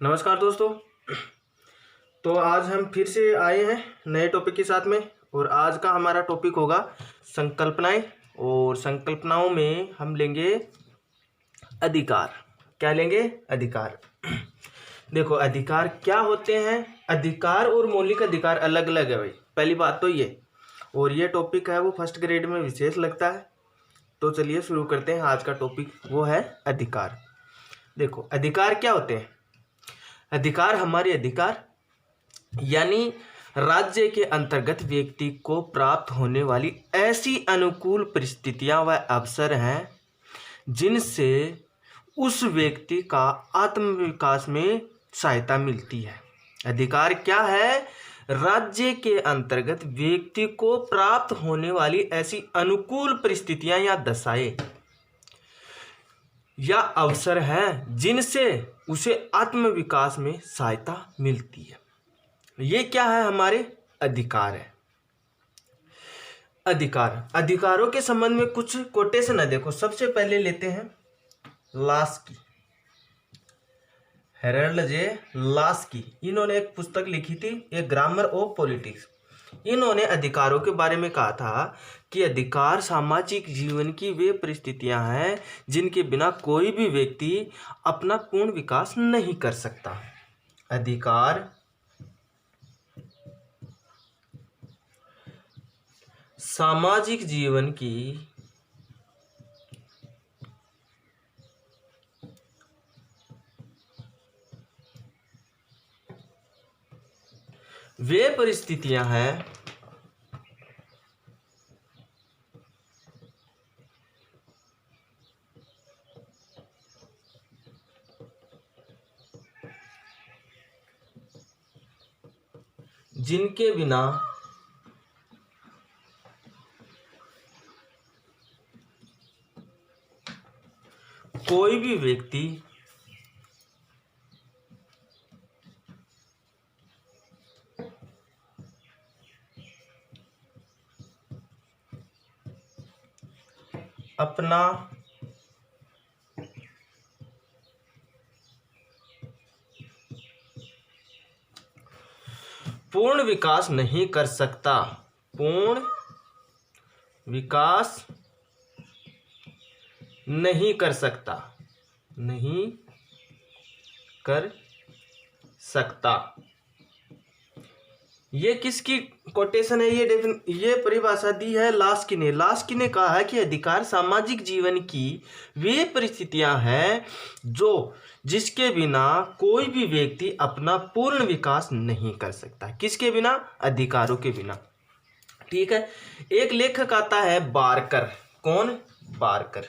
नमस्कार दोस्तों। तो आज हम फिर से आए हैं नए टॉपिक के साथ में। और आज का हमारा टॉपिक होगा संकल्पनाएं। और संकल्पनाओं में हम लेंगे अधिकार। क्या लेंगे? अधिकार। देखो, अधिकार क्या होते हैं। अधिकार और मौलिक अधिकार अलग अलग है भाई, पहली बात तो ये। और ये टॉपिक है वो फर्स्ट ग्रेड में विशेष लगता है। तो चलिए शुरू करते हैं। आज का टॉपिक वो है अधिकार। देखो, अधिकार क्या होते हैं। अधिकार हमारे अधिकार यानी राज्य के अंतर्गत व्यक्ति को प्राप्त होने वाली ऐसी अनुकूल परिस्थितियां व अवसर हैं जिनसे उस व्यक्ति का आत्मविकास में सहायता मिलती है। अधिकार क्या है? राज्य के अंतर्गत व्यक्ति को प्राप्त होने वाली ऐसी अनुकूल परिस्थितियां या दशाएं या अवसर हैं जिनसे उसे आत्मविकास में सहायता मिलती है। ये क्या है? हमारे अधिकार है। अधिकारों के संबंध में कुछ कोटेशन है। देखो, सबसे पहले लेते हैं लास्की, हेरल्ड जे लास्की। इन्होंने एक पुस्तक लिखी थी, ए ग्रामर ऑफ पॉलिटिक्स। इन्होंने अधिकारों के बारे में कहा था कि अधिकार सामाजिक जीवन की वे परिस्थितियां हैं जिनके बिना कोई भी व्यक्ति अपना पूर्ण विकास नहीं कर सकता। अधिकार सामाजिक जीवन की वे परिस्थितियां हैं जिनके बिना कोई भी व्यक्ति अपना पूर्ण विकास नहीं कर सकता। पूर्ण विकास नहीं कर सकता। नहीं कर सकता। ये किसकी कोटेशन है? ये परिभाषा दी है लास्की ने। लास्की ने कहा है कि अधिकार सामाजिक जीवन की वे परिस्थितियां हैं जिसके बिना कोई भी व्यक्ति अपना पूर्ण विकास नहीं कर सकता। किसके बिना? अधिकारों के बिना। ठीक है। एक लेखक आता है बारकर। कौन? बारकर।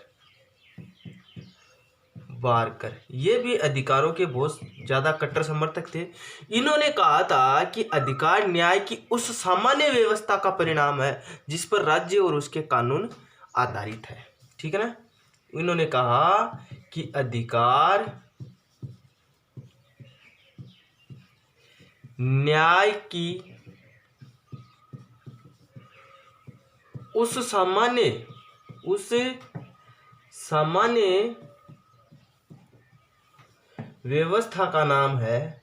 ये भी अधिकारों के बहुत ज्यादा कट्टर समर्थक थे। इन्होंने कहा था कि अधिकार न्याय की उस सामान्य व्यवस्था का परिणाम है जिस पर राज्य और उसके कानून आधारित है। ठीक है ना। इन्होंने कहा कि अधिकार न्याय की उस सामान्य व्यवस्था का नाम है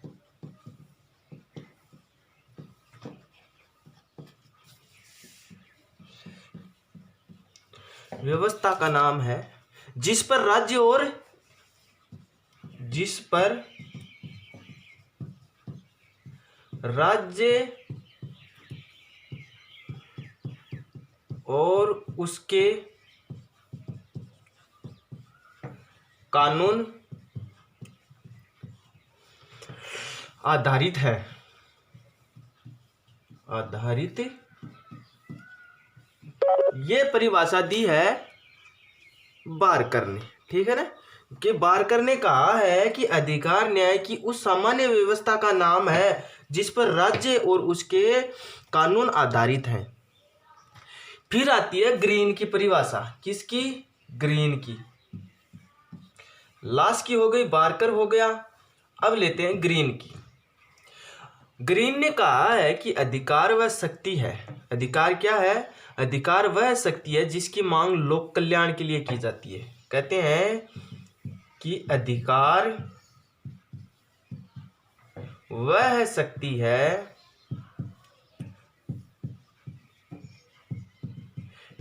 जिस पर राज्य और उसके कानून आधारित है। ये परिभाषा दी है बारकर ने। ठीक है ना। कि बारकर ने कहा है कि अधिकार न्याय की उस सामान्य व्यवस्था का नाम है जिस पर राज्य और उसके कानून आधारित हैं। फिर आती है ग्रीन की परिभाषा। किसकी? ग्रीन की। लास्ट की हो गई, बारकर हो गया। अब लेते हैं ग्रीन की। ग्रीन ने कहा है कि अधिकार वह शक्ति है। अधिकार क्या है? अधिकार वह शक्ति है जिसकी मांग लोक कल्याण के लिए की जाती है। कहते हैं कि अधिकार वह शक्ति है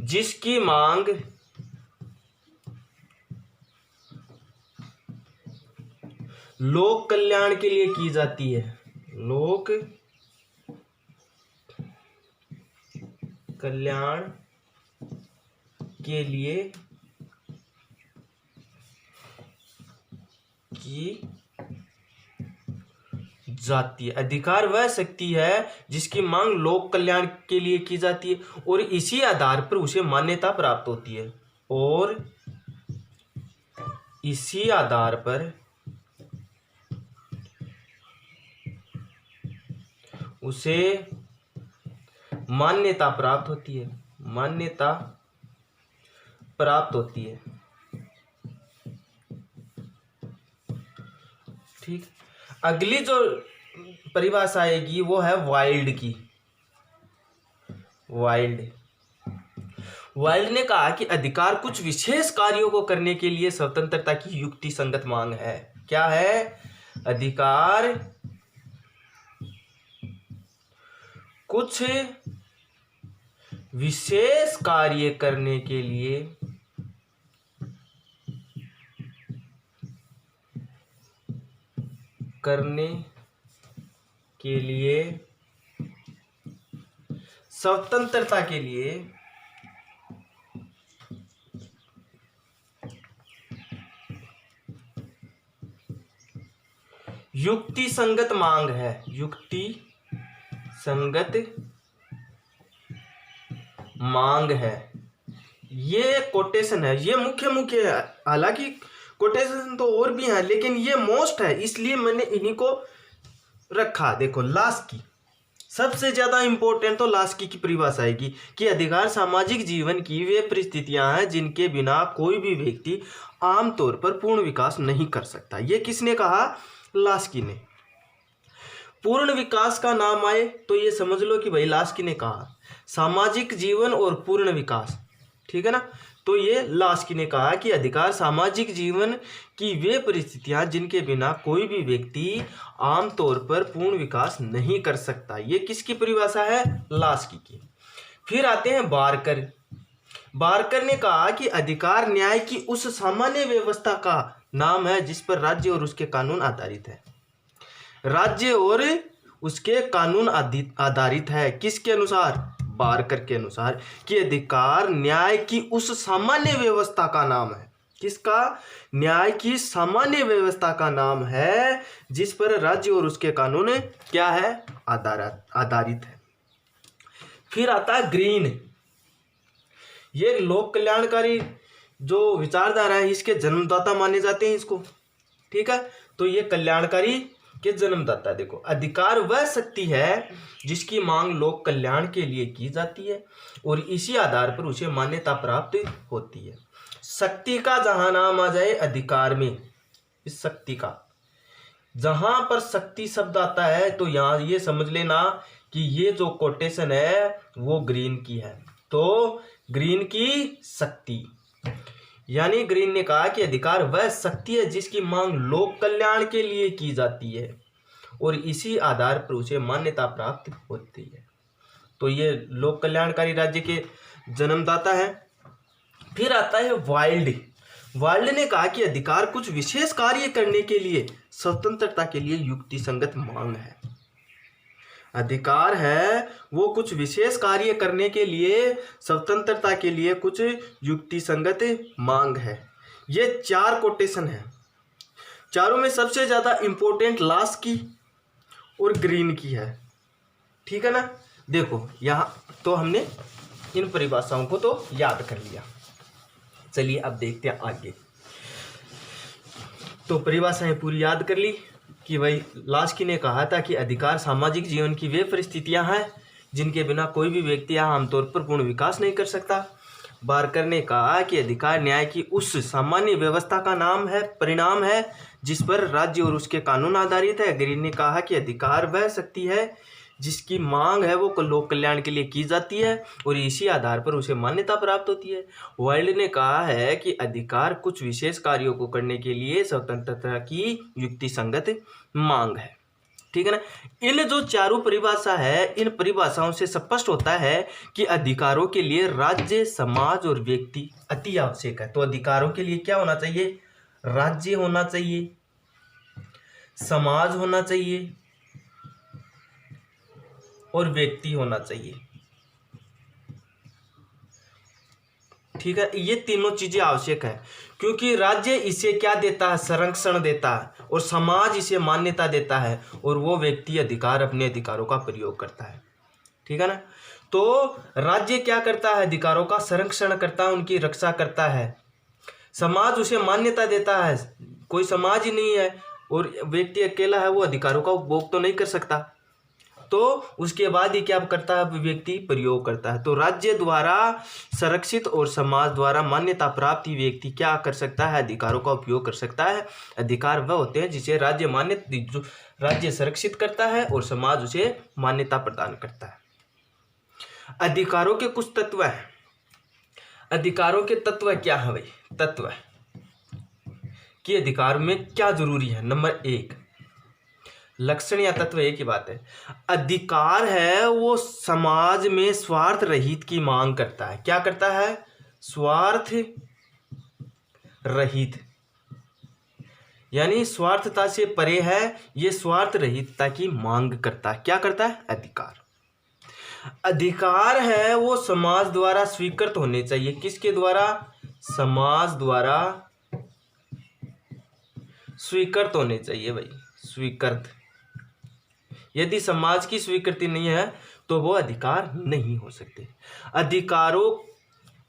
जिसकी मांग लोक कल्याण के लिए की जाती है। लोक कल्याण के लिए की जाती है। अधिकार वह शक्ति है जिसकी मांग लोक कल्याण के लिए की जाती है और इसी आधार पर उसे मान्यता प्राप्त होती है। और इसी आधार पर उसे मान्यता प्राप्त होती है। मान्यता प्राप्त होती है। ठीक। अगली जो परिभाषा आएगी वो है वाइल्ड की। वाइल्ड ने कहा कि अधिकार कुछ विशेष कार्यों को करने के लिए स्वतंत्रता की युक्ति संगत मांग है। क्या है? अधिकार कुछ विशेष कार्य करने के लिए स्वतंत्रता के लिए युक्ति संगत मांग है। युक्ति संगत मांग है। ये कोटेशन है, ये मुख्य है। हालांकि कोटेशन तो और भी हैं लेकिन ये मोस्ट है, इसलिए मैंने इन्हीं को रखा। देखो लास्की सबसे ज्यादा इंपॉर्टेंट तो लास्की की परिभाषा आएगी कि अधिकार सामाजिक जीवन की वे परिस्थितियां हैं जिनके बिना कोई भी व्यक्ति आमतौर पर पूर्ण विकास नहीं कर सकता। ये किसने कहा? लास्की ने। पूर्ण विकास का नाम आए तो ये समझ लो कि भाई लास्की ने कहा सामाजिक जीवन और पूर्ण विकास, ठीक है ना। तो ये लास्की ने कहा कि अधिकार सामाजिक जीवन की वे परिस्थितियां जिनके बिना कोई भी व्यक्ति आमतौर पर पूर्ण विकास नहीं कर सकता। ये किसकी परिभाषा है? लास्की की। फिर आते हैं बारकर। बारकर ने कहा कि अधिकार न्याय की उस सामान्य व्यवस्था का नाम है जिस पर राज्य और उसके कानून आधारित है। राज्य और उसके कानून आधारित है। किसके अनुसार? बारकर के अनुसार कि अधिकार न्याय की उस सामान्य व्यवस्था का नाम है। किसका? न्याय की सामान्य व्यवस्था का नाम है जिस पर राज्य और उसके कानून क्या है? आधारित है। फिर आता है ग्रीन। ये लोक कल्याणकारी जो विचारधारा है इसके जन्मदाता माने जाते हैं इसको, ठीक है। तो ये कल्याणकारी के जन्मदाता। देखो अधिकार वह शक्ति है जिसकी मांग लोक कल्याण के लिए की जाती है और इसी आधार पर उसे मान्यता प्राप्त होती है। शक्ति का जहां नाम आ जाए अधिकार में, इस शक्ति का जहां पर शक्ति शब्द आता है तो यहां ये समझ लेना कि ये जो कोटेशन है वो ग्रीन की है। तो ग्रीन की शक्ति, यानी ग्रीन ने कहा कि अधिकार वह शक्ति है जिसकी मांग लोक कल्याण के लिए की जाती है और इसी आधार पर उसे मान्यता प्राप्त होती है। तो ये लोक कल्याणकारी राज्य के जन्मदाता है। फिर आता है वाइल्ड। वाइल्ड ने कहा कि अधिकार कुछ विशेष कार्य करने के लिए स्वतंत्रता के लिए युक्ति संगत मांग है। अधिकार है वो कुछ विशेष कार्य करने के लिए स्वतंत्रता के लिए कुछ युक्ति संगत मांग है। ये 4 कोटेशन है। चारों में सबसे ज्यादा इंपॉर्टेंट लास्की और ग्रीन की है, ठीक है ना। देखो यहाँ तो हमने इन परिभाषाओं को तो याद कर लिया। चलिए अब देखते हैं आगे। तो परिभाषाएं पूरी याद कर ली कि भाई लास्की ने कहा था कि अधिकार सामाजिक जीवन की वे परिस्थितियां हैं जिनके बिना कोई भी व्यक्ति आमतौर पर पूर्ण विकास नहीं कर सकता। बारकर ने कहा कि अधिकार न्याय की उस सामान्य व्यवस्था का नाम है, परिणाम है जिस पर राज्य और उसके कानून आधारित है। ग्रीन ने कहा कि अधिकार वह शक्ति है जिसकी मांग है वो लोक कल्याण के लिए की जाती है और इसी आधार पर उसे मान्यता प्राप्त होती है। वाइल्ड ने कहा है कि अधिकार कुछ विशेष कार्यों को करने के लिए स्वतंत्रता की युक्ति संगत मांग है। ठीक है ना। इन जो चारों परिभाषा है, इन परिभाषाओं से स्पष्ट होता है कि अधिकारों के लिए राज्य, समाज और व्यक्ति अति आवश्यक है। तो अधिकारों के लिए क्या होना चाहिए? राज्य होना चाहिए, समाज होना चाहिए और व्यक्ति होना चाहिए। ठीक है, ये तीनों चीजें आवश्यक है, क्योंकि राज्य इसे क्या देता है? संरक्षण देता है, और समाज इसे मान्यता देता है, और वो व्यक्ति अपने अधिकारों का प्रयोग करता है। ठीक है ना। तो राज्य क्या करता है? अधिकारों का संरक्षण करता है, उनकी रक्षा करता है। समाज उसे मान्यता देता है, कोई समाज ही नहीं है और व्यक्ति अकेला है, वो अधिकारों का उपभोग तो नहीं कर सकता, तो उसके बाद ही क्या करता है? व्यक्ति प्रयोग करता है। तो राज्य द्वारा संरक्षित और समाज द्वारा मान्यता प्राप्त व्यक्ति क्या कर सकता है? अधिकारों का उपयोग कर सकता है। अधिकार वह होते हैं जिसे राज्य संरक्षित करता है और समाज उसे मान्यता प्रदान करता है। अधिकारों के कुछ तत्व हैं। अधिकारों के तत्व क्या है भाई? तत्व कि अधिकार में क्या जरूरी है? नंबर 1, लक्षण या तत्व एक ही बात है। अधिकार है वो समाज में स्वार्थ रहित की मांग करता है। क्या करता है? स्वार्थ रहित, यानी स्वार्थता से परे है, ये स्वार्थ रहितता की मांग करता है। क्या करता है? अधिकार। अधिकार है वो समाज द्वारा स्वीकृत होने चाहिए। किसके द्वारा? समाज द्वारा स्वीकृत होने चाहिए भाई, स्वीकृत। यदि समाज की स्वीकृति नहीं है तो वो अधिकार नहीं हो सकते। अधिकारों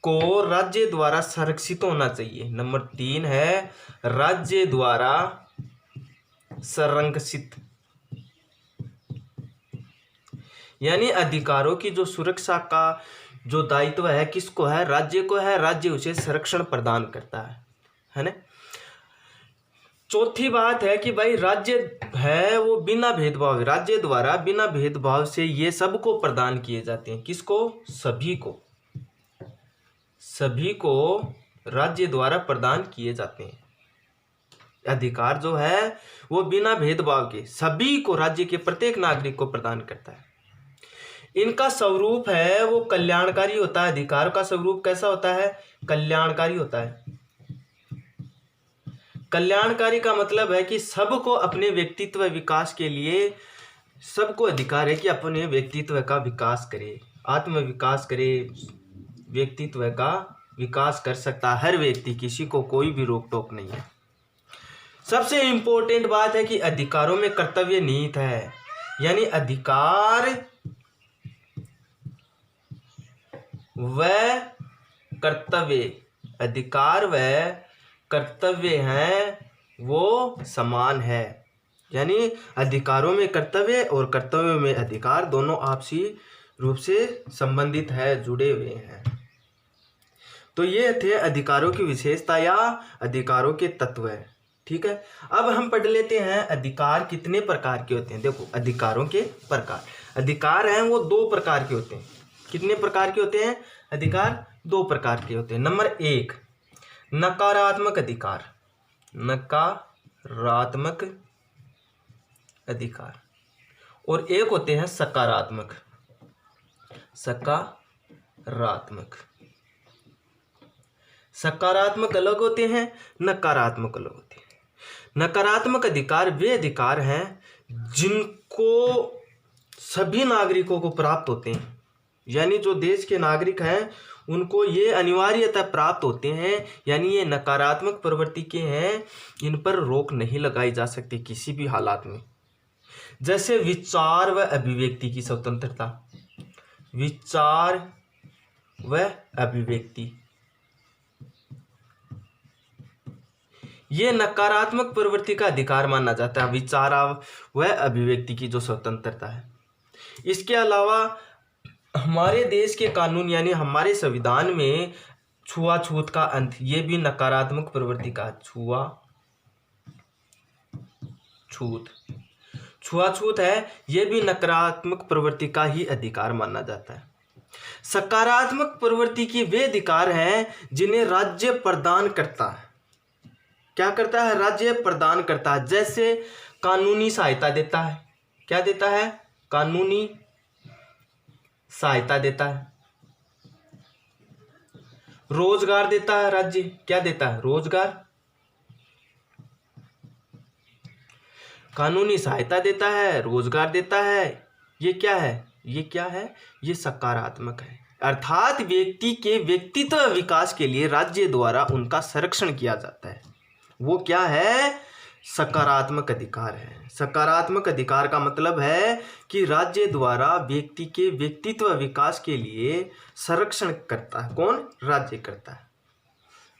को राज्य द्वारा संरक्षित होना चाहिए। नंबर 3 है राज्य द्वारा संरक्षित, यानी अधिकारों की जो सुरक्षा का जो दायित्व है किसको है? राज्य को है। राज्य उसे संरक्षण प्रदान करता है ना। चौथी बात है कि भाई राज्य है वो बिना भेदभाव, राज्य द्वारा बिना भेदभाव से ये सबको प्रदान किए जाते हैं। किसको? सभी को। सभी को राज्य द्वारा प्रदान किए जाते हैं। अधिकार जो है वो बिना भेदभाव के सभी को, राज्य के प्रत्येक नागरिक को प्रदान करता है। इनका स्वरूप है वो कल्याणकारी होता है। अधिकार का स्वरूप कैसा होता है? कल्याणकारी होता है। कल्याणकारी का मतलब है कि सबको अपने व्यक्तित्व विकास के लिए सबको अधिकार है कि अपने व्यक्तित्व का विकास करे, आत्म विकास करे, व्यक्तित्व का विकास कर सकता है हर व्यक्ति, किसी को कोई भी रोक टोक नहीं है। सबसे इंपॉर्टेंट बात है कि अधिकारों में कर्तव्य निहित है, यानी अधिकार व कर्तव्य, अधिकार व कर्तव्य हैं वो समान है, यानी अधिकारों में कर्तव्य और कर्तव्यों में अधिकार दोनों आपसी रूप से संबंधित है, जुड़े हुए हैं। तो ये थे अधिकारों की विशेषता या अधिकारों के तत्व। ठीक है, अब हम पढ़ लेते हैं अधिकार कितने प्रकार के होते हैं। देखो अधिकारों के प्रकार, अधिकार हैं वो 2 प्रकार के होते हैं। कितने प्रकार के होते हैं? अधिकार 2 प्रकार के होते हैं। नंबर 1 नकारात्मक अधिकार, नकारात्मक अधिकार, और एक होते हैं सकारात्मक, सकारात्मक। सकारात्मक अलग होते हैं, नकारात्मक अलग होते हैं। नकारात्मक अधिकार वे अधिकार हैं जिनको सभी नागरिकों को प्राप्त होते हैं, यानी जो देश के नागरिक हैं उनको ये अनिवार्यतः प्राप्त होते हैं, यानी ये नकारात्मक प्रवृत्ति के हैं, इन पर रोक नहीं लगाई जा सकती किसी भी हालात में। जैसे विचार व अभिव्यक्ति की स्वतंत्रता, विचार व अभिव्यक्ति, ये नकारात्मक प्रवृत्ति का अधिकार माना जाता है, विचार व अभिव्यक्ति की जो स्वतंत्रता है। इसके अलावा हमारे देश के कानून यानी हमारे संविधान में छुआछूत का अंत, ये भी नकारात्मक प्रवृत्ति का, छुआछूत है, ये भी नकारात्मक प्रवृत्ति का ही अधिकार माना जाता है। सकारात्मक प्रवृत्ति की वे अधिकार हैं जिन्हें राज्य प्रदान करता है। क्या करता है? राज्य प्रदान करता है। जैसे कानूनी सहायता देता है, क्या देता है? कानूनी सहायता देता है। रोजगार देता है राज्य, क्या देता है? रोजगार। कानूनी सहायता देता है, रोजगार देता है। ये क्या है? ये क्या है? ये सकारात्मक है, अर्थात व्यक्ति के व्यक्तित्व विकास के लिए राज्य द्वारा उनका संरक्षण किया जाता है। वो क्या है? सकारात्मक अधिकार है। सकारात्मक अधिकार का मतलब है कि राज्य द्वारा व्यक्ति के व्यक्तित्व विकास के लिए संरक्षण करता है। कौन? राज्य करता है।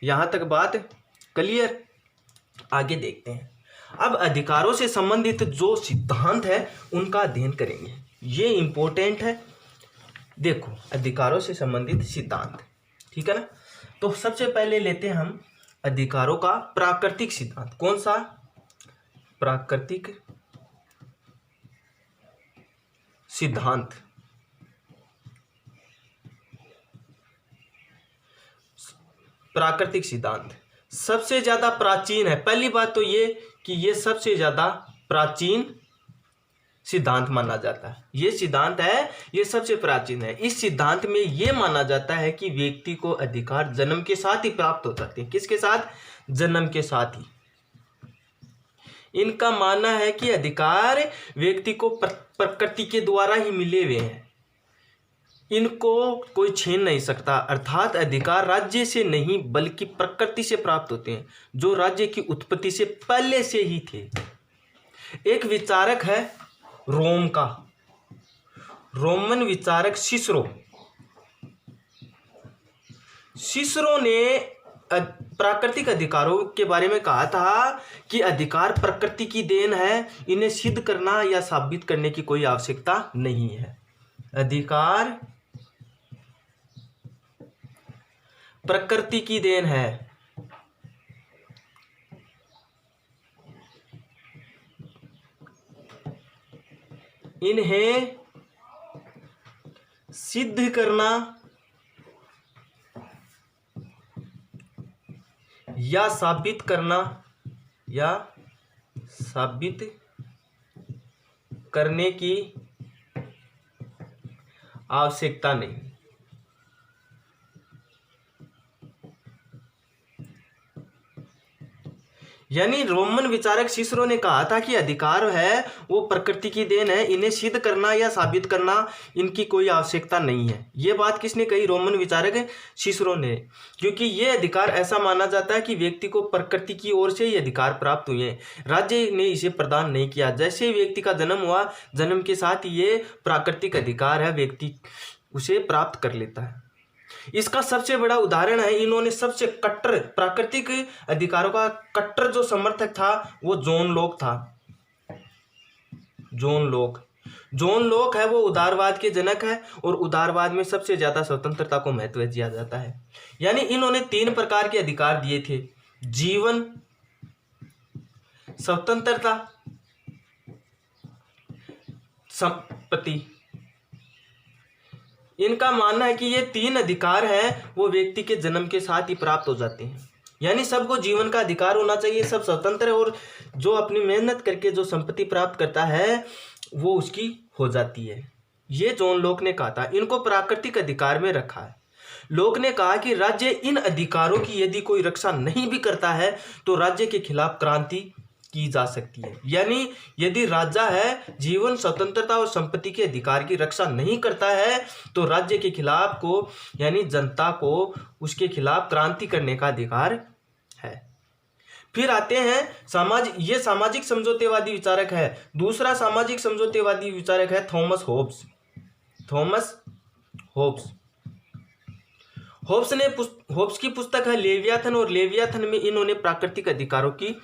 यहां तक बात क्लियर? आगे देखते हैं। अब अधिकारों से संबंधित जो सिद्धांत है उनका अध्ययन करेंगे, ये इंपॉर्टेंट है। देखो, अधिकारों से संबंधित सिद्धांत, ठीक है ना। तो सबसे पहले लेते हैं हम अधिकारों का प्राकृतिक सिद्धांत। कौन सा? प्राकृतिक सिद्धांत। प्राकृतिक सिद्धांत सबसे ज्यादा प्राचीन है। पहली बात तो ये कि ये सबसे ज्यादा प्राचीन सिद्धांत माना जाता है। ये सिद्धांत है, ये सबसे प्राचीन है। इस सिद्धांत में ये माना जाता है कि व्यक्ति को अधिकार जन्म के साथ ही प्राप्त हो जाते हैं। किसके साथ? जन्म के साथ ही। इनका मानना है कि अधिकार व्यक्ति को प्रकृति के द्वारा ही मिले हुए हैं, इनको कोई छीन नहीं सकता। अर्थात अधिकार राज्य से नहीं बल्कि प्रकृति से प्राप्त होते हैं, जो राज्य की उत्पत्ति से पहले से ही थे। एक विचारक है रोम का, रोमन विचारक सिसरो। सिसरो ने प्राकृतिक अधिकारों के बारे में कहा था कि अधिकार प्रकृति की देन है, इन्हें सिद्ध करना या साबित करने की कोई आवश्यकता नहीं है। अधिकार प्रकृति की देन है, इन्हें सिद्ध करना या साबित करने की आवश्यकता नहीं। यानी रोमन विचारक सिसरो ने कहा था कि अधिकार है वो प्रकृति की देन है, इन्हें सिद्ध करना या साबित करना इनकी कोई आवश्यकता नहीं है। ये बात किसने कही? रोमन विचारक सिसरो ने। क्योंकि ये अधिकार ऐसा माना जाता है कि व्यक्ति को प्रकृति की ओर से ही अधिकार प्राप्त हुए हैं, राज्य ने इसे प्रदान नहीं किया। जैसे ही व्यक्ति का जन्म हुआ, जन्म के साथ ये प्राकृतिक अधिकार है, व्यक्ति उसे प्राप्त कर लेता है। इसका सबसे बड़ा उदाहरण है, इन्होंने सबसे कट्टर प्राकृतिक अधिकारों का कट्टर जो समर्थक था वो जॉन लॉक था। जॉन लॉक है वो उदारवाद के जनक है, और उदारवाद में सबसे ज्यादा स्वतंत्रता को महत्व दिया जाता है। यानी इन्होंने 3 प्रकार के अधिकार दिए थे: जीवन, स्वतंत्रता, संपत्ति। इनका मानना है कि ये 3 अधिकार हैं वो व्यक्ति के जन्म के साथ ही प्राप्त हो जाते हैं। यानी सबको जीवन का अधिकार होना चाहिए, सब स्वतंत्र है, और जो अपनी मेहनत करके जो संपत्ति प्राप्त करता है वो उसकी हो जाती है। ये जॉन लॉक ने कहा था। इनको प्राकृतिक अधिकार में रखा है। लॉक ने कहा कि राज्य इन अधिकारों की यदि कोई रक्षा नहीं भी करता है तो राज्य के खिलाफ क्रांति की जा सकती है। यानी यदि राजा है जीवन, स्वतंत्रता और संपत्ति के अधिकार की रक्षा नहीं करता है तो राज्य के खिलाफ को, यानी जनता को उसके खिलाफ क्रांति करने का अधिकार है। फिर आते हैं ये सामाजिक समझौतेवादी विचारक है। दूसरा सामाजिक समझौतेवादी विचारक है थॉमस होब्स। होब्स की पुस्तक है लेवियाथन, और लेवियाथन में इन्होंने प्राकृतिक अधिकारों की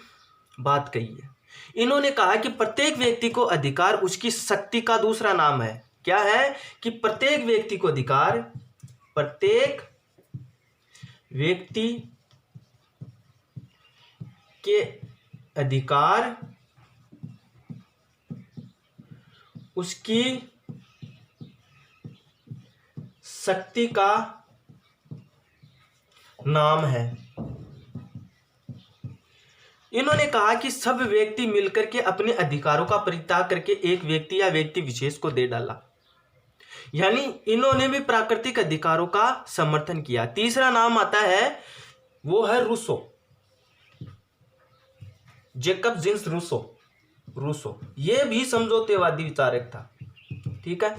बात कही है। इन्होंने कहा कि प्रत्येक व्यक्ति को अधिकार उसकी शक्ति का दूसरा नाम है। क्या है? कि प्रत्येक व्यक्ति को अधिकार, प्रत्येक व्यक्ति के अधिकार उसकी शक्ति का नाम है। इन्होंने कहा कि सब व्यक्ति मिलकर के अपने अधिकारों का परित्याग करके एक व्यक्ति या व्यक्ति विशेष को दे डाला, यानी इन्होंने भी प्राकृतिक अधिकारों का समर्थन किया। तीसरा नाम आता है, वो है Rousseau, Jacob Jean Rousseau. Rousseau ये भी समझौतेवादी विचारक था, ठीक है।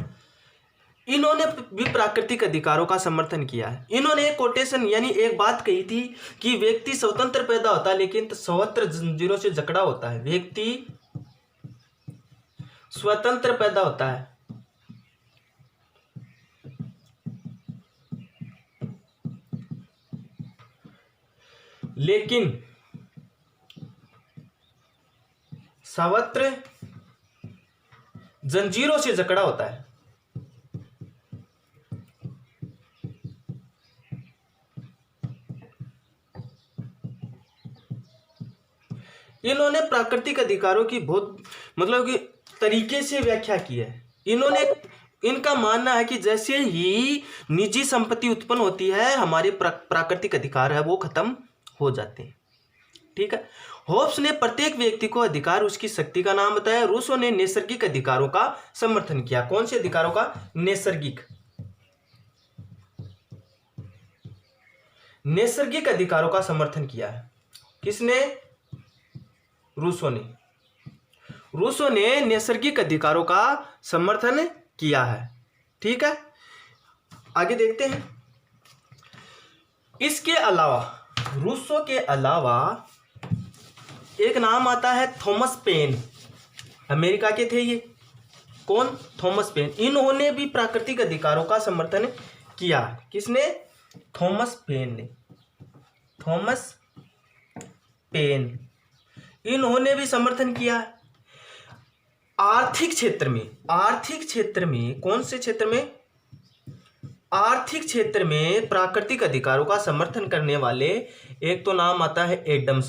इन्होंने भी प्राकृतिक अधिकारों का समर्थन किया है। इन्होंने एक कोटेशन यानी एक बात कही थी कि व्यक्ति स्वतंत्र पैदा होता है लेकिन सर्वत्र जंजीरों से जकड़ा होता है। व्यक्ति स्वतंत्र पैदा होता है लेकिन सर्वत्र जंजीरों से जकड़ा होता है। इन्होंने प्राकृतिक अधिकारों की बहुत मतलब कि तरीके से व्याख्या की है। इनका मानना है कि जैसे ही निजी संपत्ति उत्पन्न होती है, हमारे प्राकृतिक अधिकार है वो खत्म हो जाते हैं, ठीक है। होब्स ने प्रत्येक व्यक्ति को अधिकार उसकी शक्ति का नाम बताया। रूसो ने नैसर्गिक अधिकारों का समर्थन किया। कौन से अधिकारों का? नैसर्गिक अधिकारों का समर्थन किया है। किसने? रूसो ने। रूसो ने नैसर्गिक अधिकारों का समर्थन किया है, ठीक है। आगे देखते हैं। इसके अलावा, रूसो के अलावा एक नाम आता है थॉमस पेन। अमेरिका के थे ये। कौन? Thomas pen. इन्होंने भी प्राकृतिक अधिकारों का समर्थन किया। किसने? थॉमस पेन ने। थॉमस पेन, इन्होंने भी समर्थन किया। आर्थिक क्षेत्र में कौन से क्षेत्र में? आर्थिक क्षेत्र में प्राकृतिक अधिकारों का समर्थन करने वाले एक तो नाम आता है एडम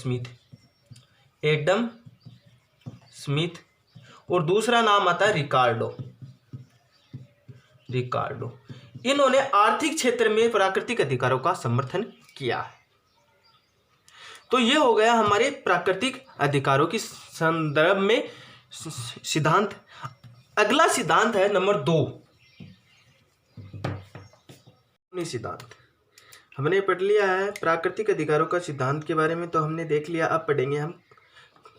स्मिथ और दूसरा नाम आता है रिकार्डो। इन्होंने आर्थिक क्षेत्र में प्राकृतिक अधिकारों का समर्थन किया। तो ये हो गया हमारे प्राकृतिक अधिकारों के संदर्भ में सिद्धांत। अगला सिद्धांत है नंबर 2, सिद्धांत। हमने पढ़ लिया है प्राकृतिक अधिकारों का सिद्धांत के बारे में, तो हमने देख लिया। अब पढ़ेंगे हम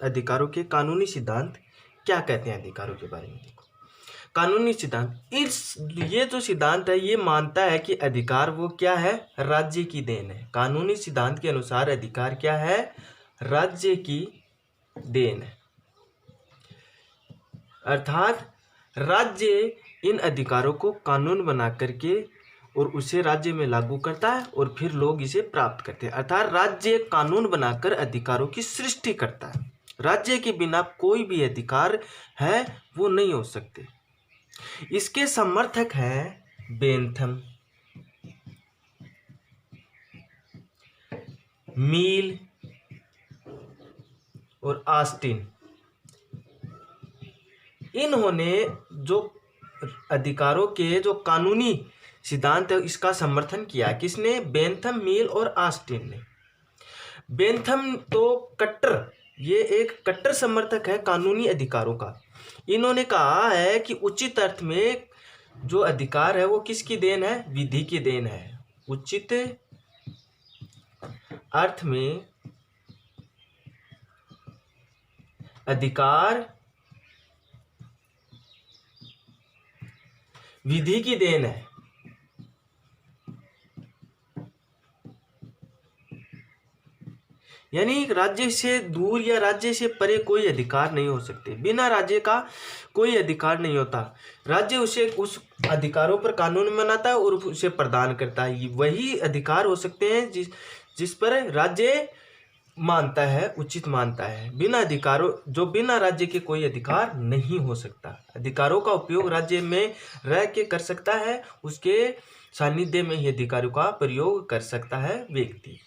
अधिकारों के कानूनी सिद्धांत। क्या कहते हैं अधिकारों के बारे में? कानूनी सिद्धांत, ये जो सिद्धांत है ये मानता है कि अधिकार वो क्या है? राज्य की देन है। कानूनी सिद्धांत के अनुसार अधिकार क्या है? राज्य की देन है। अर्थात राज्य इन अधिकारों को कानून बना करके और उसे राज्य में लागू करता है और फिर लोग इसे प्राप्त करते हैं। अर्थात राज्य कानून बनाकर अधिकारों की सृष्टि करता है। राज्य के बिना कोई भी अधिकार है वो नहीं हो सकते। इसके समर्थक हैं बेंथम, मील और ऑस्टिन। इन्होंने जो अधिकारों के जो कानूनी सिद्धांत है इसका समर्थन किया। किसने? बेंथम, मील और ऑस्टिन ने। बेंथम तो ये एक कट्टर समर्थक है कानूनी अधिकारों का। इन्होंने कहा है कि उचित अर्थ में जो अधिकार है वो किसकी देन है? विधि की देन है। उचित अर्थ में अधिकार विधि की देन है। यानी राज्य से दूर या राज्य से परे कोई अधिकार नहीं हो सकते। बिना राज्य का कोई अधिकार नहीं होता। राज्य उस अधिकारों पर कानून बनाता है और उसे प्रदान करता है। वही अधिकार हो सकते हैं जिस पर राज्य मानता है, उचित मानता है। बिना राज्य के कोई अधिकार नहीं हो सकता। अधिकारों का उपयोग राज्य में रह के कर सकता है, उसके सानिध्य में ही अधिकारों का प्रयोग कर सकता है व्यक्ति,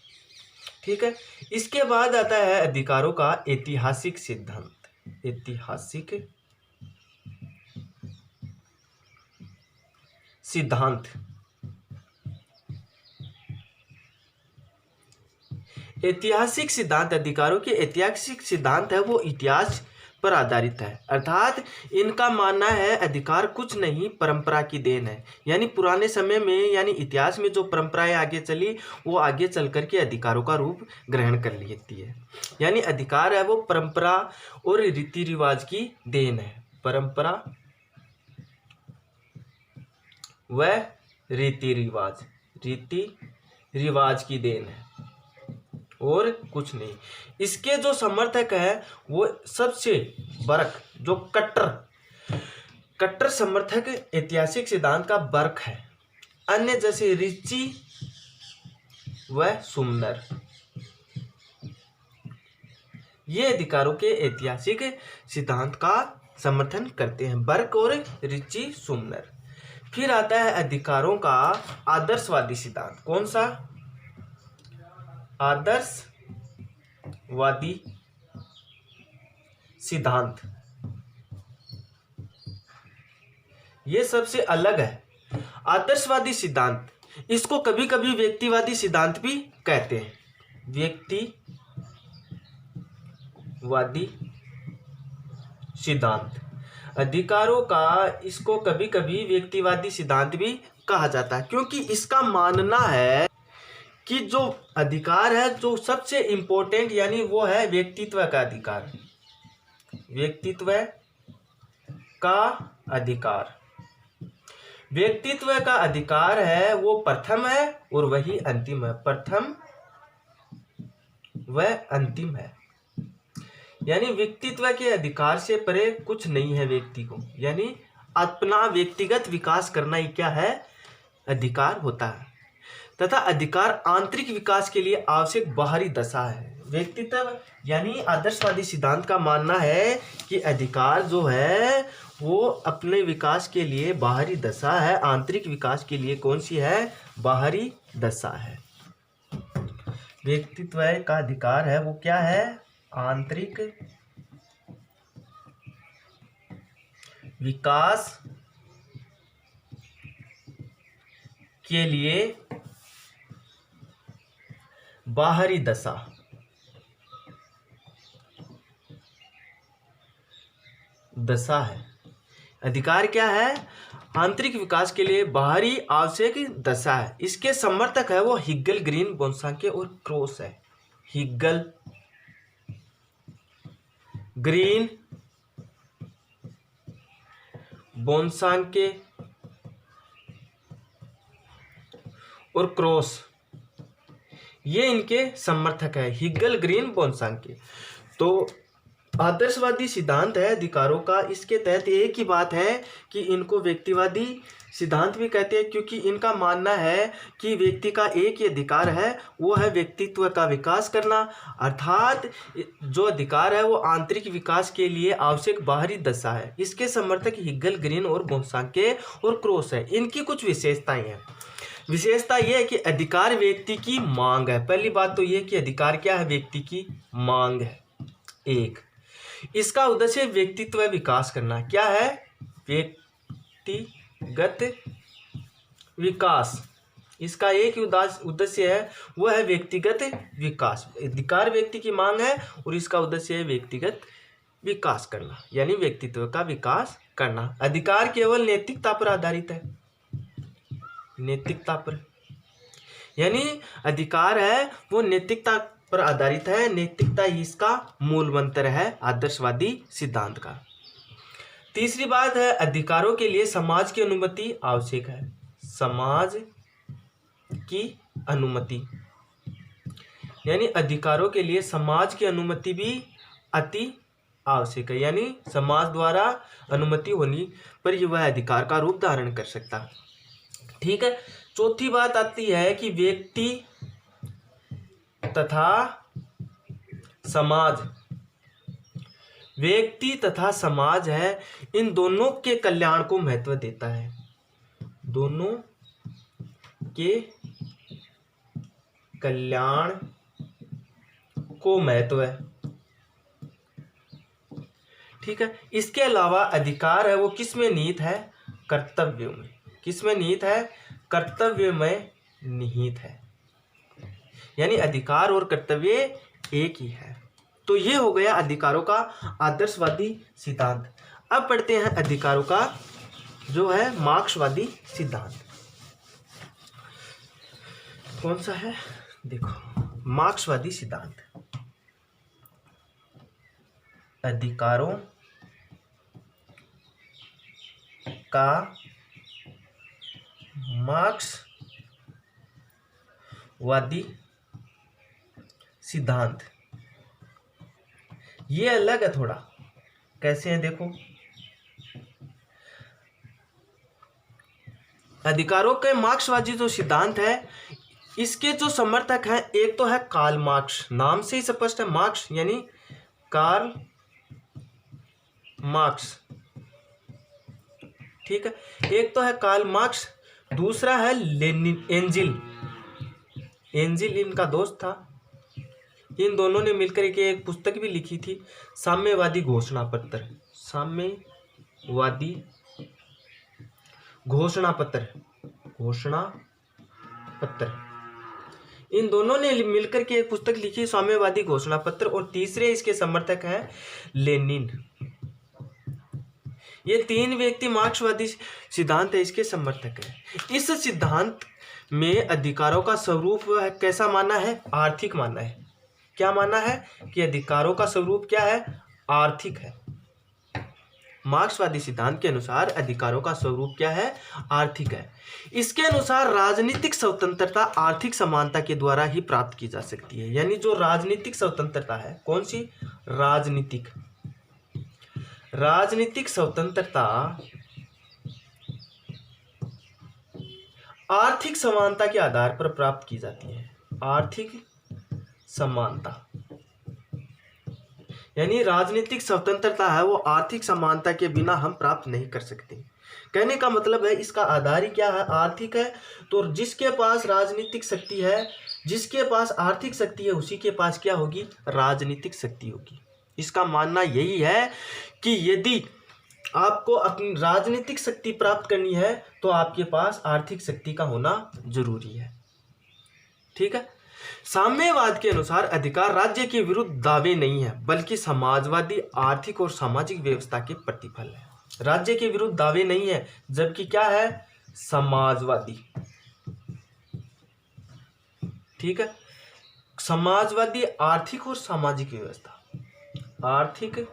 ठीक है। इसके बाद आता है अधिकारों का ऐतिहासिक सिद्धांत। ऐतिहासिक सिद्धांत, ऐतिहासिक सिद्धांत, अधिकारों के ऐतिहासिक सिद्धांत है वो इतिहास पर आधारित है, अर्थात इनका मानना है अधिकार कुछ नहीं परंपरा की देन है। यानी पुराने समय में यानी इतिहास में जो परंपराएं आगे चली वो आगे चल करके अधिकारों का रूप ग्रहण कर लेती है। यानी अधिकार है वो परंपरा और रीति रिवाज की देन है, परंपरा व रीति रिवाज की देन है और कुछ नहीं। इसके जो समर्थक है वो सबसे बर्क जो कट्टर समर्थक ऐतिहासिक सिद्धांत का बर्क है। अन्य जैसे रिची व सुमनर ये अधिकारों के ऐतिहासिक सिद्धांत का समर्थन करते हैं, बर्क और रिची सुमनर। फिर आता है अधिकारों का आदर्शवादी सिद्धांत। कौन सा? आदर्शवादी सिद्धांत। ये सबसे अलग है। आदर्शवादी सिद्धांत, इसको कभी कभी व्यक्तिवादी सिद्धांत भी कहते हैं। व्यक्तिवादी सिद्धांत, अधिकारों का इसको कभी कभी व्यक्तिवादी सिद्धांत भी कहा जाता है, क्योंकि इसका मानना है कि जो अधिकार है जो सबसे इंपॉर्टेंट यानी वो है व्यक्तित्व का अधिकार। व्यक्तित्व का अधिकार, व्यक्तित्व का अधिकार है वो प्रथम है और वही अंतिम है, प्रथम व अंतिम है। यानी व्यक्तित्व के अधिकार से परे कुछ नहीं है व्यक्ति को, यानी अपना व्यक्तिगत विकास करना ही क्या है? अधिकार होता है। तथा अधिकार आंतरिक विकास के लिए आवश्यक बाहरी दशा है। व्यक्तित्व यानी आदर्शवादी सिद्धांत का मानना है कि अधिकार जो है वो अपने विकास के लिए बाहरी दशा है, आंतरिक विकास के लिए कौन सी है? बाहरी दशा है। व्यक्तित्व का अधिकार है वो क्या है? आंतरिक विकास के लिए बाहरी दशा है। अधिकार क्या है? आंतरिक विकास के लिए बाहरी आवश्यक दशा है। इसके समर्थक है वो हिगल, ग्रीन, बोन्साके और क्रोस है। हिगल, ग्रीन, बोन्साके और क्रोस ये इनके समर्थक है। Hegel, green, बोन्साके। तो आदर्शवादी सिद्धांत है अधिकारों का, इसके तहत एक ही बात है कि इनको व्यक्तिवादी सिद्धांत भी कहते हैं, क्योंकि इनका मानना है कि व्यक्ति का एक ही अधिकार है वो है व्यक्तित्व का विकास करना, अर्थात जो अधिकार है वो आंतरिक विकास के लिए आवश्यक बाहरी दशा है। इसके समर्थक हिगल, ग्रीन और बोन्साके और क्रोस है। इनकी कुछ विशेषताएं हैं। विशेषता यह है कि अधिकार व्यक्ति की मांग है। पहली बात तो यह कि अधिकार क्या है? व्यक्ति की मांग है। एक, इसका उद्देश्य व्यक्तित्व विकास करना। क्या है? व्यक्तिगत विकास। इसका एक ही उद्देश्य है वो है व्यक्तिगत विकास। अधिकार व्यक्ति की मांग है और इसका उद्देश्य है व्यक्तिगत विकास करना, यानी व्यक्तित्व का विकास करना। अधिकार केवल नैतिकता पर आधारित है। नैतिकता पर, यानी अधिकार है वो नैतिकता पर आधारित है। नैतिकता ही इसका मूल मंत्र है आदर्शवादी सिद्धांत का। तीसरी बात है अधिकारों के लिए समाज की अनुमति आवश्यक है। समाज की अनुमति, यानी अधिकारों के लिए समाज की अनुमति भी अति आवश्यक है, यानी समाज द्वारा अनुमति होनी पर ही वह अधिकार का रूप धारण कर सकता है। ठीक है। चौथी बात आती है कि व्यक्ति तथा समाज, व्यक्ति तथा समाज है इन दोनों के कल्याण को महत्व देता है। दोनों के कल्याण को महत्व है। ठीक है। इसके अलावा अधिकार है वो किस में निहित है? कर्तव्य में। किस में निहित है? कर्तव्य में निहित है। यानी अधिकार और कर्तव्य एक ही है। तो ये हो गया अधिकारों का आदर्शवादी सिद्धांत। अब पढ़ते हैं अधिकारों का जो है मार्क्सवादी सिद्धांत। कौन सा है, देखो मार्क्सवादी सिद्धांत। अधिकारों का मार्क्सवादी सिद्धांत, ये अलग है थोड़ा। कैसे है देखो, अधिकारों के मार्क्सवादी जो सिद्धांत है, इसके जो समर्थक हैं, एक तो है कार्ल मार्क्स, नाम से ही स्पष्ट है, मार्क्स यानी कार्ल मार्क्स, ठीक है। एक तो है कार्ल मार्क्स, दूसरा है लेनिन, एंजिल इनका दोस्त था। इन दोनों ने मिलकर एक पुस्तक भी लिखी थी, साम्यवादी घोषणा पत्र। साम्यवादी घोषणा पत्र। इन दोनों ने मिलकर के एक पुस्तक लिखी, साम्यवादी घोषणा पत्र। और तीसरे इसके समर्थक हैं लेनिन। ये तीन व्यक्ति मार्क्सवादी सिद्धांत है इसके समर्थक है। इस सिद्धांत में अधिकारों का स्वरूप कैसा माना है, आर्थिक माना है। क्या माना है कि अधिकारों का स्वरूप क्या है, आर्थिक है। मार्क्सवादी सिद्धांत के अनुसार अधिकारों का स्वरूप क्या है, आर्थिक है। इसके अनुसार राजनीतिक स्वतंत्रता आर्थिक समानता के द्वारा ही प्राप्त की जा सकती है। यानी जो राजनीतिक स्वतंत्रता है, कौन सी, राजनीतिक स्वतंत्रता आर्थिक समानता के आधार पर प्राप्त की जाती है। आर्थिक समानता यानी राजनीतिक स्वतंत्रता है वो आर्थिक समानता के बिना हम प्राप्त नहीं कर सकते। कहने का मतलब है इसका आधार ही क्या है, आर्थिक है। तो जिसके पास राजनीतिक शक्ति है, जिसके पास आर्थिक शक्ति है, उसी के पास क्या होगी, राजनीतिक शक्ति होगी। इसका मानना यही है कि यदि आपको अपनी राजनीतिक शक्ति प्राप्त करनी है तो आपके पास आर्थिक शक्ति का होना जरूरी है, ठीक है। साम्यवाद के अनुसार अधिकार राज्य के विरुद्ध दावे नहीं है, बल्कि समाजवादी आर्थिक और सामाजिक व्यवस्था के प्रतिफल है। राज्य के विरुद्ध दावे नहीं है, जबकि क्या है, समाजवादी, ठीक है। समाजवादी आर्थिक और सामाजिक व्यवस्था, आर्थिक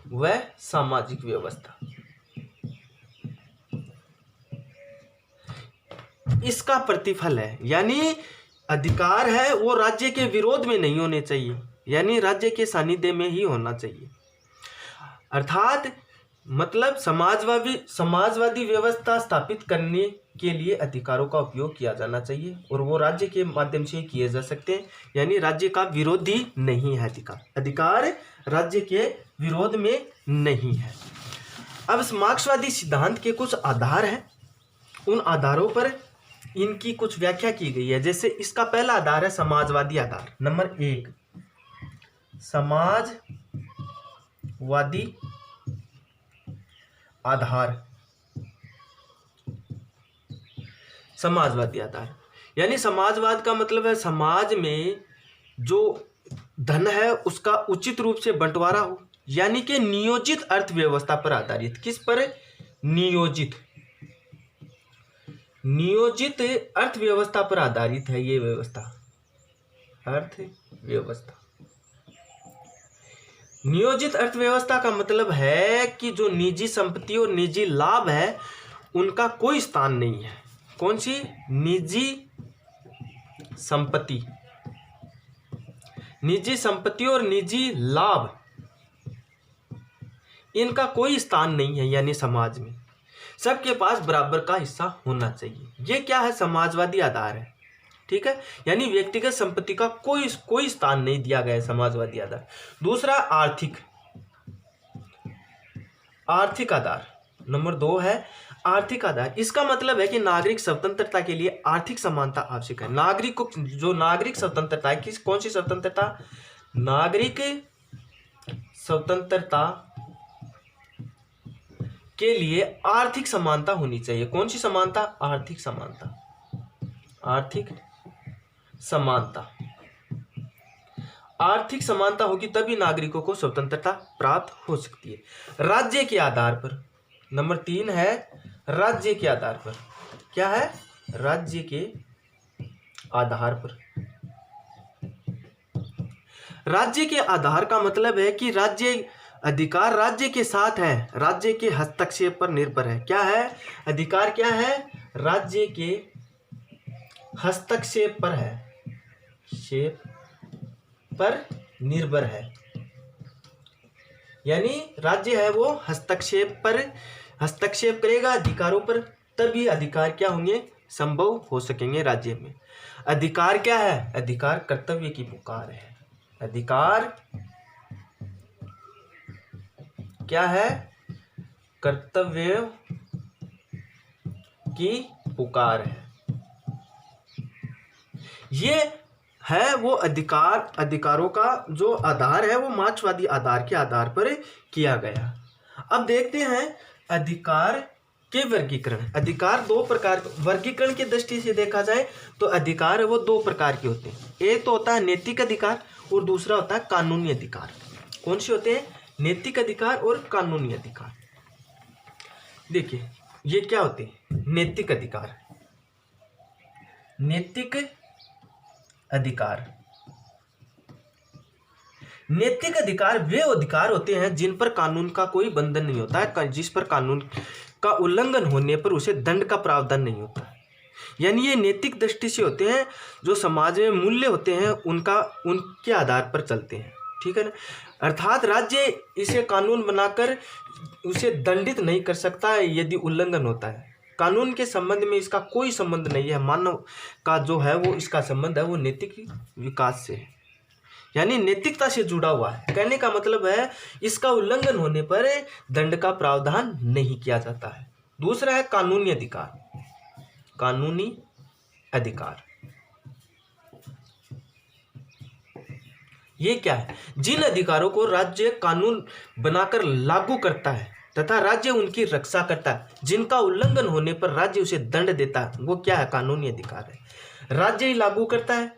व सामाजिक व्यवस्था, इसका प्रतिफल है। यानी अधिकार है वो राज्य के विरोध में नहीं होने चाहिए, यानी राज्य के सानिध्य में ही होना चाहिए। अर्थात मतलब समाजवादी व्यवस्था स्थापित करने के लिए अधिकारों का उपयोग किया जाना चाहिए और वो राज्य के माध्यम से किए जा सकते हैं। यानी राज्य का विरोधी नहीं है अधिकार राज्य के विरोध में नहीं है। अब इस मार्क्सवादी सिद्धांत के कुछ आधार हैं, उन आधारों पर इनकी कुछ व्याख्या की गई है। जैसे इसका पहला आधार है समाजवादी आधार। नंबर 1, समाजवादी आधार। समाजवादी आधार यानी समाजवाद का मतलब है समाज में जो धन है उसका उचित रूप से बंटवारा हो, यानी कि नियोजित अर्थव्यवस्था पर आधारित। किस पर, नियोजित अर्थव्यवस्था पर आधारित है ये व्यवस्था, अर्थव्यवस्था। नियोजित अर्थव्यवस्था का मतलब है कि जो निजी संपत्ति और निजी लाभ है उनका कोई स्थान नहीं है। कौन सी, निजी संपत्ति और निजी लाभ, इनका कोई स्थान नहीं है। यानी समाज में सबके पास बराबर का हिस्सा होना चाहिए। ये क्या है, समाजवादी आधार है, ठीक है। यानी व्यक्तिगत संपत्ति का कोई स्थान नहीं दिया गया है, समाजवादी आधार। दूसरा आर्थिक आधार। नंबर 2 है आर्थिक आधार। इसका मतलब है कि नागरिक स्वतंत्रता के लिए आर्थिक समानता आवश्यक है। नागरिक स्वतंत्रता है, कौन सी स्वतंत्रता, नागरिक स्वतंत्रता के लिए आर्थिक समानता होनी चाहिए। कौन सी समानता, आर्थिक समानता, आर्थिक समानता। आर्थिक समानता होगी तभी नागरिकों को स्वतंत्रता प्राप्त हो सकती है। राज्य के आधार पर, नंबर 3 है राज्य के आधार पर। क्या है? राज्य के आधार पर। राज्य के आधार का मतलब है कि राज्य अधिकार राज्य के साथ है, राज्य के हस्तक्षेप पर निर्भर है। क्या है? अधिकार क्या है? राज्य के हस्तक्षेप पर है, शेप पर निर्भर है। यानी राज्य है वो हस्तक्षेप करेगा अधिकारों पर, तभी अधिकार क्या होंगे? संभव हो सकेंगे राज्य में। अधिकार क्या है? अधिकार कर्तव्य की पुकार है। अधिकार क्या है? कर्तव्य की पुकार है। ये है वो अधिकारों का जो आधार है वो मार्क्सवादी आधार के आधार पर किया गया। अब देखते हैं अधिकार के वर्गीकरण। अधिकार दो प्रकार, वर्गीकरण की दृष्टि से देखा जाए तो अधिकार है वो दो प्रकार के होते हैं। एक तो होता है नैतिक अधिकार और दूसरा होता है कानूनी अधिकार। कौन से होते हैं? नैतिक अधिकार और कानूनी अधिकार। देखिए ये क्या होते हैं? नैतिक अधिकार। नैतिक अधिकार, नैतिक अधिकार वे अधिकार होते हैं जिन पर कानून का कोई बंधन नहीं होता है, जिस पर कानून का उल्लंघन होने पर उसे दंड का प्रावधान नहीं होता है। यानी ये नैतिक दृष्टि से होते हैं, जो समाज में मूल्य होते हैं उनके आधार पर चलते हैं। ठीक है ना? अर्थात राज्य इसे कानून बनाकर उसे दंडित नहीं कर सकता है यदि उल्लंघन होता है। कानून के संबंध में इसका कोई संबंध नहीं है। मानव का जो है वो इसका संबंध है वो नैतिक विकास से है, यानी नैतिकता से जुड़ा हुआ है। कहने का मतलब है इसका उल्लंघन होने पर दंड का प्रावधान नहीं किया जाता है। दूसरा है कानूनी अधिकार। कानूनी अधिकार ये क्या है? जिन अधिकारों को राज्य कानून बनाकर लागू करता है तथा राज्य उनकी रक्षा करता है, जिनका उल्लंघन होने पर राज्य उसे दंड देता है, वो क्या है? कानूनी अधिकार है। राज्य ही लागू करता है,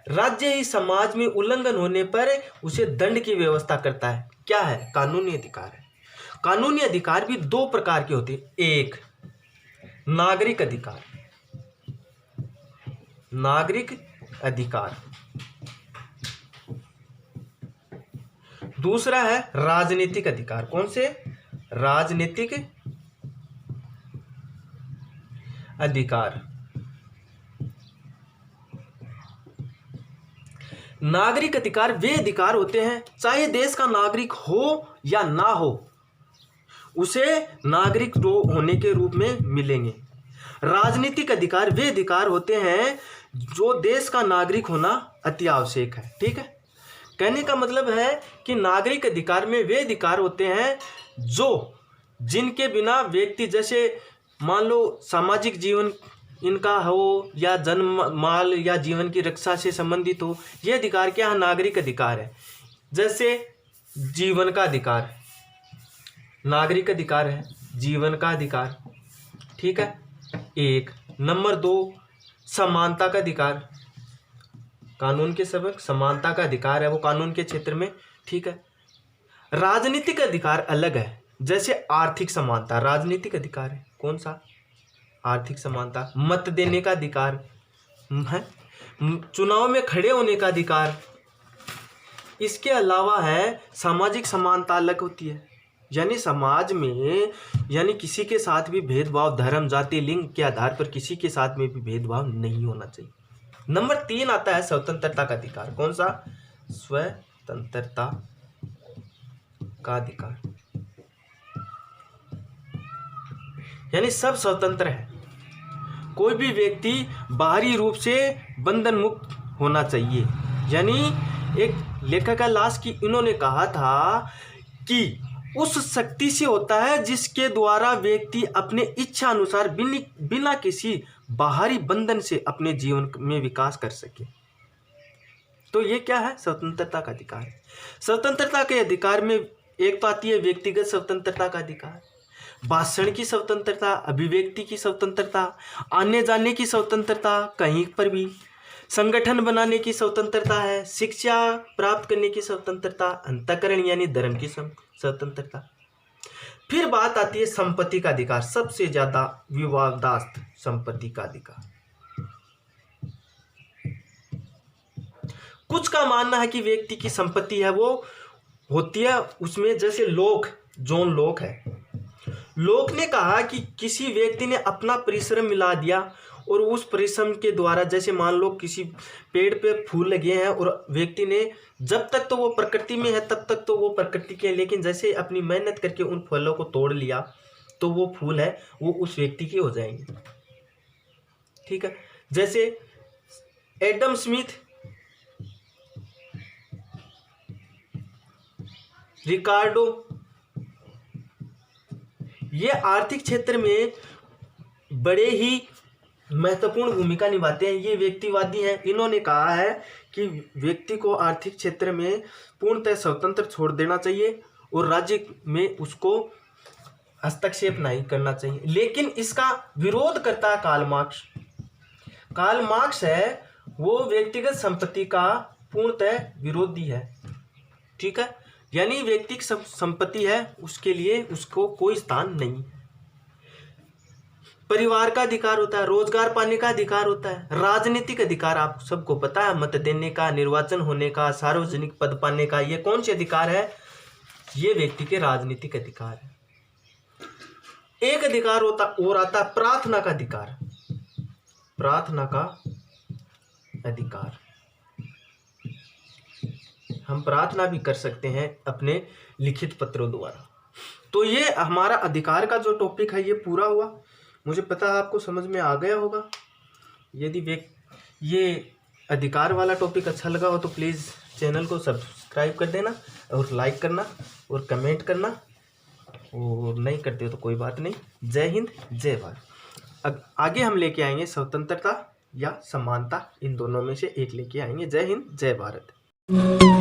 राज्य ही समाज में उल्लंघन होने पर उसे दंड की व्यवस्था करता है। क्या है? कानूनी अधिकार है। कानूनी अधिकार भी दो प्रकार के होते हैं। एक नागरिक अधिकार, नागरिक अधिकार। दूसरा है राजनीतिक अधिकार। कौन से? राजनीतिक अधिकार। नागरिक अधिकार वे अधिकार होते हैं चाहे देश का नागरिक हो या ना हो, उसे नागरिक होने के रूप में मिलेंगे। राजनीतिक अधिकार वे अधिकार होते हैं जो देश का नागरिक होना अति आवश्यक है। ठीक है? कहने का मतलब है कि नागरिक अधिकार में वे अधिकार होते हैं जो जिनके बिना व्यक्ति, जैसे मान लो सामाजिक जीवन इनका हो या जन्म माल या जीवन की रक्षा से संबंधित हो, ये अधिकार क्या है? नागरिक अधिकार है। जैसे जीवन का अधिकार नागरिक अधिकार है, जीवन का अधिकार। ठीक है? एक नंबर 2 समानता का अधिकार, कानून के सबक समानता का अधिकार है वो कानून के क्षेत्र में। ठीक है? राजनीतिक अधिकार अलग है, जैसे आर्थिक समानता राजनीतिक अधिकार है। कौन सा? आर्थिक समानता। मत देने का अधिकार है, चुनाव में खड़े होने का अधिकार। इसके अलावा है सामाजिक समानता अलग होती है, यानी समाज में यानी किसी के साथ भी भेदभाव, धर्म जाति लिंग के आधार पर किसी के साथ में भी भेदभाव नहीं होना चाहिए। नंबर 3 आता है स्वतंत्रता का अधिकार। कौन सा? स्वतंत्रता का अधिकार, यानी सब स्वतंत्र है, कोई भी व्यक्ति बाहरी रूप से बंधन मुक्त होना चाहिए। यानी एक लेखक है लास्ट की, इन्होंने कहा था कि उस शक्ति से होता है जिसके द्वारा व्यक्ति अपने इच्छा अनुसार बिना किसी बाहरी बंधन से अपने जीवन में विकास कर सके। तो ये क्या है? स्वतंत्रता का अधिकार। स्वतंत्रता के अधिकार में एक तो आती है व्यक्तिगत स्वतंत्रता का अधिकार, भाषण की स्वतंत्रता, अभिव्यक्ति की स्वतंत्रता, आने जाने की स्वतंत्रता कहीं पर भी, संगठन बनाने की स्वतंत्रता है, शिक्षा प्राप्त करने की स्वतंत्रता, अंतःकरण यानी धर्म की स्वतंत्रता। फिर बात आती है संपत्ति का अधिकार, सबसे ज्यादा विवादास्पद संपत्ति का अधिकार। कुछ का मानना है कि व्यक्ति की संपत्ति है वो होती है उसमें, जैसे लोक, जॉन लोक है, लोक ने कहा कि किसी व्यक्ति ने अपना परिश्रम मिला दिया और उस परिश्रम के द्वारा, जैसे मान लो किसी पेड़ पे फूल लगे हैं और व्यक्ति ने, जब तक तो वो प्रकृति में है तब तक तो वो प्रकृति के, लेकिन जैसे अपनी मेहनत करके उन फलों को तोड़ लिया तो वो फूल है वो उस व्यक्ति के हो जाएंगे। ठीक है, जैसे एडम स्मिथ, रिकार्डो, ये आर्थिक क्षेत्र में बड़े ही महत्वपूर्ण भूमिका निभाते हैं। ये व्यक्तिवादी हैं। इन्होंने कहा है कि व्यक्ति को आर्थिक क्षेत्र में पूर्णतः स्वतंत्र छोड़ देना चाहिए और राज्य में उसको हस्तक्षेप नहीं करना चाहिए। लेकिन इसका विरोध करता है कार्ल मार्क्स। कार्ल मार्क्स है वो व्यक्तिगत संपत्ति का पूर्णतः विरोधी है। ठीक है, यानी व्यक्तिगत संपत्ति है उसके लिए उसको कोई स्थान नहीं। परिवार का अधिकार होता है, रोजगार पाने का अधिकार होता है, राजनीतिक अधिकार आप सबको पता है, मत देने का, निर्वाचन होने का, सार्वजनिक पद पाने का। ये कौन से अधिकार है? ये व्यक्ति के राजनीतिक अधिकार है। एक अधिकार होता और आता प्रार्थना का अधिकार। प्रार्थना का अधिकार, हम प्रार्थना भी कर सकते हैं अपने लिखित पत्रों द्वारा। तो ये हमारा अधिकार का जो टॉपिक है ये पूरा हुआ। मुझे पता है आपको समझ में आ गया होगा। यदि ये अधिकार वाला टॉपिक अच्छा लगा हो तो प्लीज़ चैनल को सब्सक्राइब कर देना और लाइक करना और कमेंट करना, और नहीं करते हो तो कोई बात नहीं। जय हिंद, जय भारत। आगे हम लेके आएंगे स्वतंत्रता या समानता, इन दोनों में से एक लेके आएंगे। जय हिंद, जय भारत।